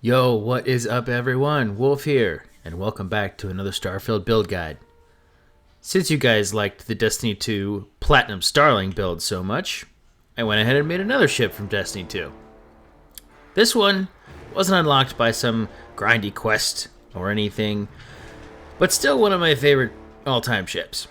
Yo, what is up everyone? Wolf here, and welcome back to another Starfield build guide. Since you guys liked the Destiny 2 Platinum Starling build so much, I went ahead and made another ship from Destiny 2. This one wasn't unlocked by some grindy quest or anything, but still one of my favorite all-time ships.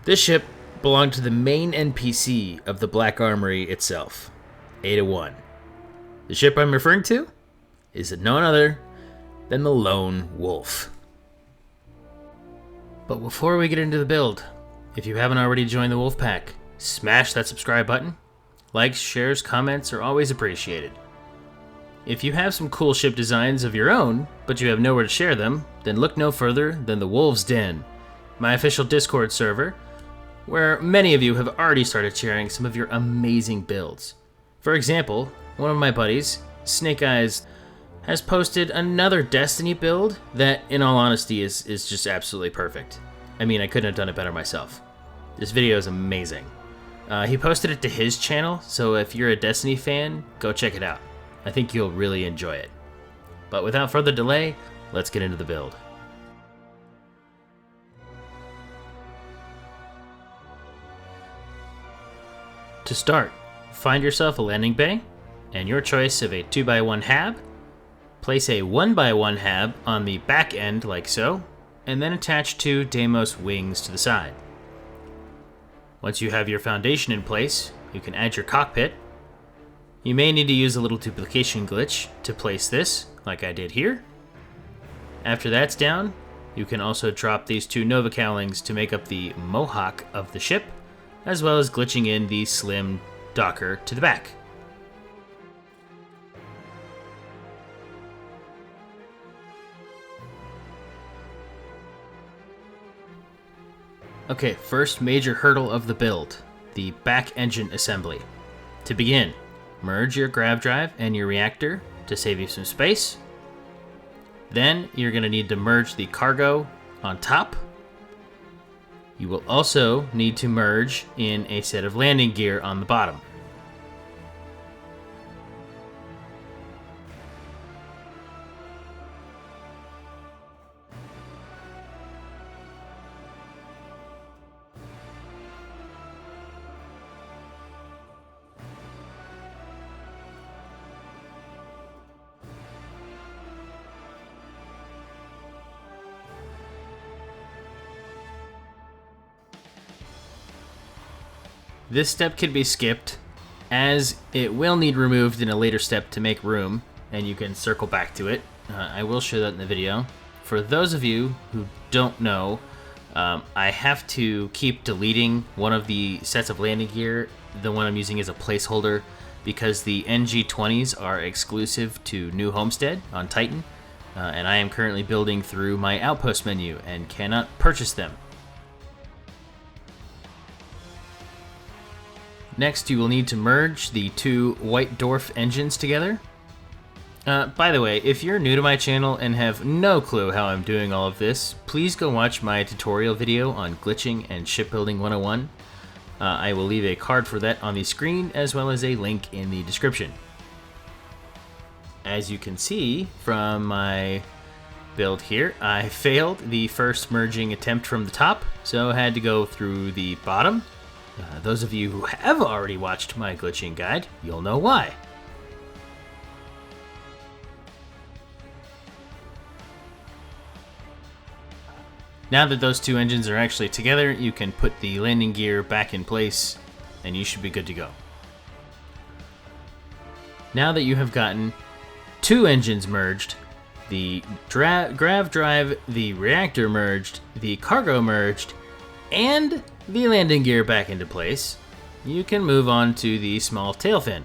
This ship belonged to the main NPC of the Black Armory itself, Ada-1. The ship I'm referring to is none other than the Lone Wolf. But before we get into the build, if you haven't already joined the Wolf Pack, smash that subscribe button. Likes, shares, comments are always appreciated. If you have some cool ship designs of your own, but you have nowhere to share them, then look no further than the Wolves Den, my official Discord server, where many of you have already started sharing some of your amazing builds. For example, one of my buddies, Snake Eyes, has posted another Destiny build that, in all honesty, is just absolutely perfect. I mean, I couldn't have done it better myself. This video is amazing. He posted it to his channel, so if you're a Destiny fan, go check it out. I think you'll really enjoy it. But without further delay, let's get into the build. To start, find yourself a landing bay, and your choice of a 2x1 hab. Place a 1x1 hab on the back end like so, and then attach two Deimos wings to the side. Once you have your foundation in place, you can add your cockpit. You may need to use a little duplication glitch to place this, like I did here. After that's down, you can also drop these two Nova Cowlings to make up the mohawk of the ship, as well as glitching in the slim docker to the back. Okay, first major hurdle of the build, the back engine assembly. To begin, merge your Grav drive and your reactor to save you some space. Then you're going to need to merge the cargo on top. You will also need to merge in a set of landing gear on the bottom. This step can be skipped, as it will need removed in a later step to make room, and you can circle back to it. I will show that in the video. For those of you who don't know, I have to keep deleting one of the sets of landing gear, the one I'm using as a placeholder, because the NG20s are exclusive to New Homestead on Titan, and I am currently building through my outpost menu and cannot purchase them. Next, you will need to merge the two white Dwarf engines together. By the way, if you're new to my channel and have no clue how I'm doing all of this, please go watch my tutorial video on glitching and shipbuilding 101. I will leave a card for that on the screen, as well as a link in the description. As you can see from my build here, I failed the first merging attempt from the top, so I had to go through the bottom. Those of you who have already watched my glitching guide, you'll know why. Now that those two engines are actually together, you can put the landing gear back in place, and you should be good to go. Now that you have gotten two engines merged, the Grav drive, the reactor merged, the cargo merged, and the landing gear back into place, you can move on to the small tail fin.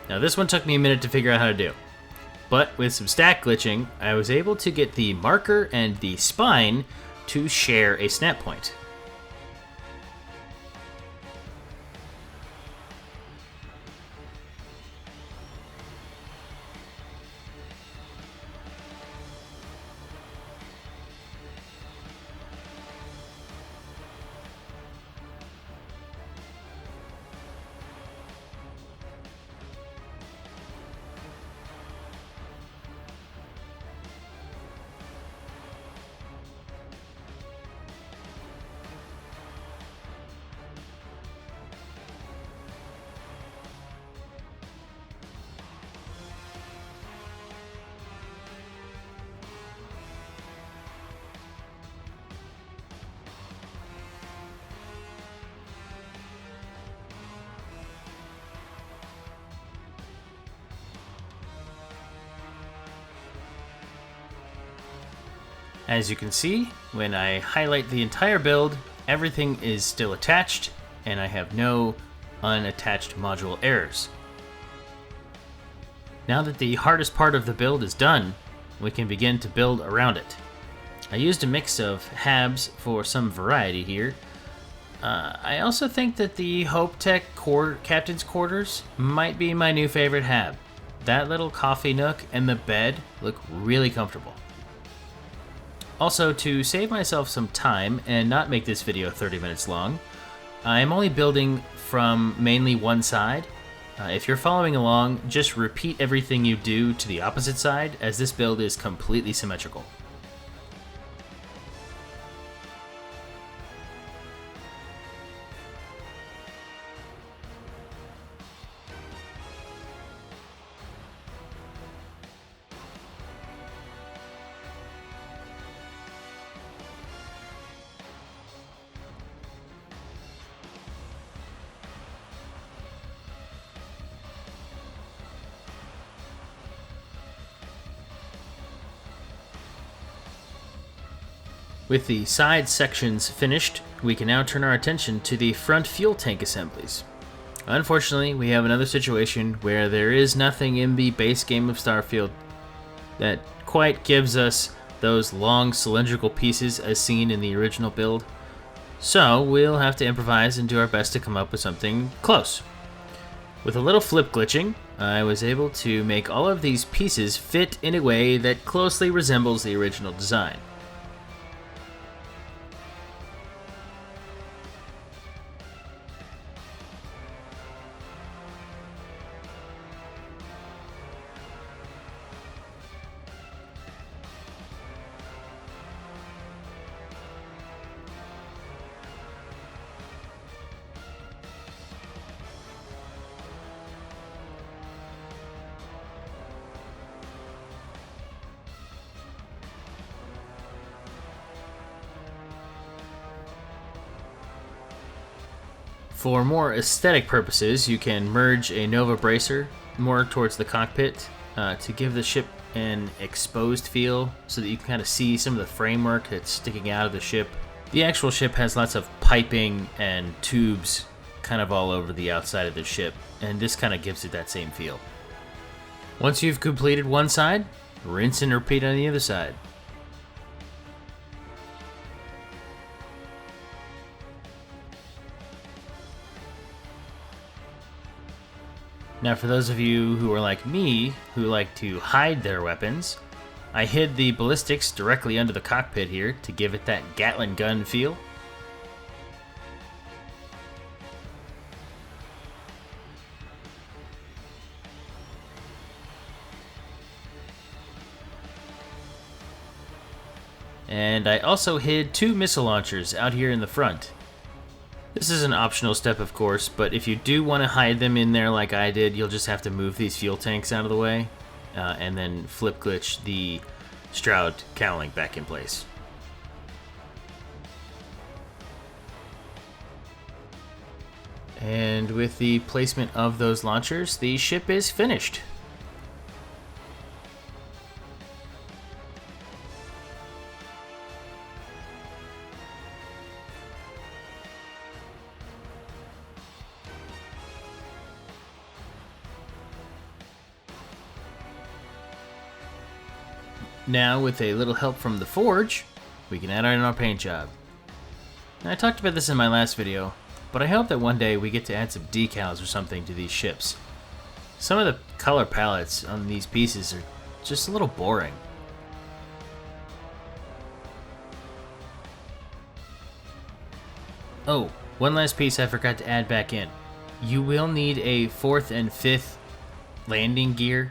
Now this one took me a minute to figure out how to do, but with some stack glitching, I was able to get the marker and the spine to share a snap point. As you can see, when I highlight the entire build, everything is still attached, and I have no unattached module errors. Now that the hardest part of the build is done, we can begin to build around it. I used a mix of habs for some variety here. I also think that the Hopetech Captain's Quarters might be my new favorite hab. That little coffee nook and the bed look really comfortable. Also, to save myself some time and not make this video 30 minutes long, I'm only building from mainly one side. If you're following along, just repeat everything you do to the opposite side, as this build is completely symmetrical. With the side sections finished, we can now turn our attention to the front fuel tank assemblies. Unfortunately, we have another situation where there is nothing in the base game of Starfield that quite gives us those long cylindrical pieces as seen in the original build. So we'll have to improvise and do our best to come up with something close. With a little flip glitching, I was able to make all of these pieces fit in a way that closely resembles the original design. For more aesthetic purposes, you can merge a Nova bracer more towards the cockpit to give the ship an exposed feel so that you can kind of see some of the framework that's sticking out of the ship. The actual ship has lots of piping and tubes kind of all over the outside of the ship, and this kind of gives it that same feel. Once you've completed one side, rinse and repeat on the other side. Now, for those of you who are like me, who like to hide their weapons, I hid the ballistics directly under the cockpit here to give it that Gatling gun feel. And I also hid 2 missile launchers out here in the front. This is an optional step, of course, but if you do want to hide them in there like I did, you'll just have to move these fuel tanks out of the way, and then flip glitch the Stroud Cowling back in place. And with the placement of those launchers, the ship is finished. Now, with a little help from the forge, we can add on our paint job. Now, I talked about this in my last video, but I hope that one day we get to add some decals or something to these ships. Some of the color palettes on these pieces are just a little boring. Oh, one last piece I forgot to add back in. You will need a 4th and 5th landing gear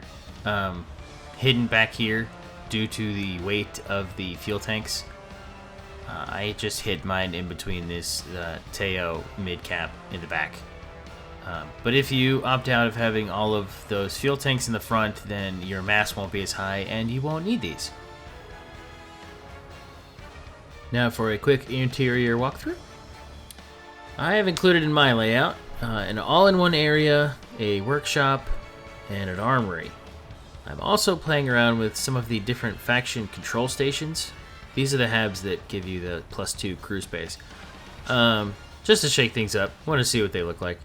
hidden back here due to the weight of the fuel tanks. I just hid mine in between this Teo mid-cap in the back. But if you opt out of having all of those fuel tanks in the front, then your mass won't be as high and you won't need these. Now for a quick interior walkthrough. I have included in my layout an all-in-one area, a workshop, and an armory. I'm also playing around with some of the different faction control stations. These are the habs that give you the +2 crew space. Just to shake things up. Want to see what they look like.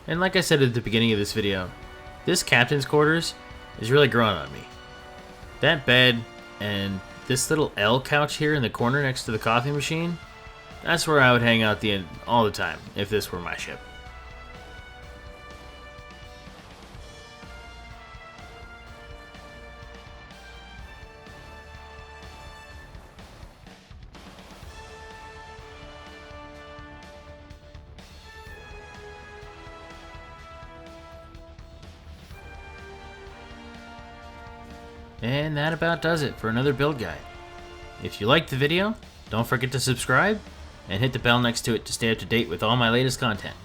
And like I said at the beginning of this video, this captain's quarters is really growing on me. That bed and this little L couch here in the corner next to the coffee machine, that's where I would hang out all the time if this were my ship. And that about does it for another build guide. If you liked the video, don't forget to subscribe and hit the bell next to it to stay up to date with all my latest content.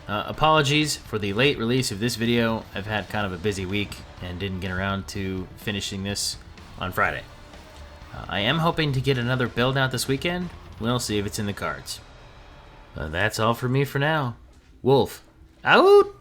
Apologies for the late release of this video. I've had kind of a busy week and didn't get around to finishing this on Friday. I am hoping to get another build out this weekend. We'll see if it's in the cards. That's all for me for now. Wolf, out!